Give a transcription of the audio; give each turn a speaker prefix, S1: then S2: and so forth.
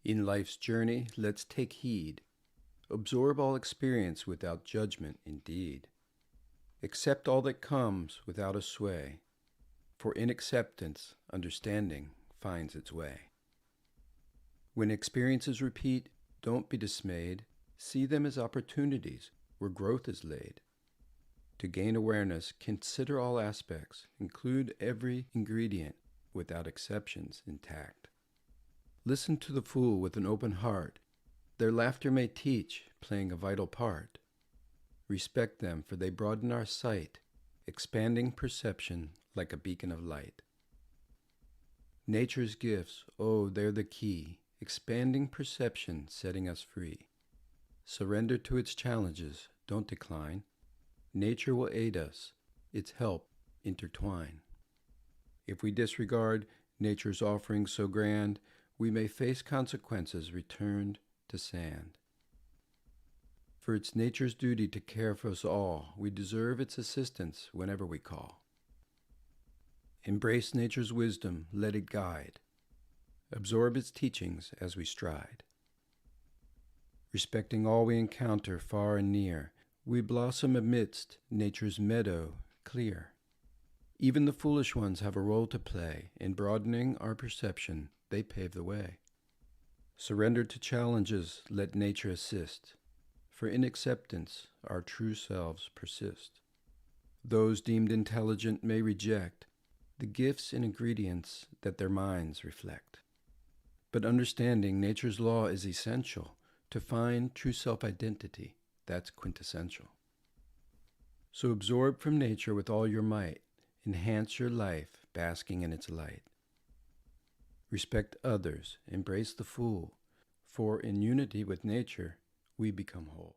S1: In life's journey, let's take heed. Absorb all experience without judgment, indeed. Accept all that comes without a sway, for in acceptance, understanding finds its way. When experiences repeat, don't be dismayed. See them as opportunities where growth is laid. To gain awareness, consider all aspects, include every ingredient without exceptions intact. Listen to the fool with an open heart. Their laughter may teach, playing a vital part. Respect them, for they broaden our sight, expanding perception like a beacon of light. Nature's gifts, oh, they're the key, expanding perception, setting us free. Surrender to its challenges, don't decline. Nature will aid us, its help intertwine. If we disregard nature's offerings so grand, we may face consequences returned to sand. For it's nature's duty to care for us all. We deserve its assistance whenever we call. Embrace nature's wisdom, let it guide. Absorb its teachings as we stride. Respecting all we encounter far and near, we blossom amidst nature's meadow clear. Even the foolish ones have a role to play. In broadening our perception, they pave the way. Surrender to challenges, let nature assist. For in acceptance, our true selves persist. Those deemed intelligent may reject the gifts and ingredients that their minds reflect. But understanding nature's law is essential. To find true self-identity, that's quintessential. So absorb from nature with all your might. Enhance your life, basking in its light. Respect others, embrace the fool, for in unity with nature, we become whole.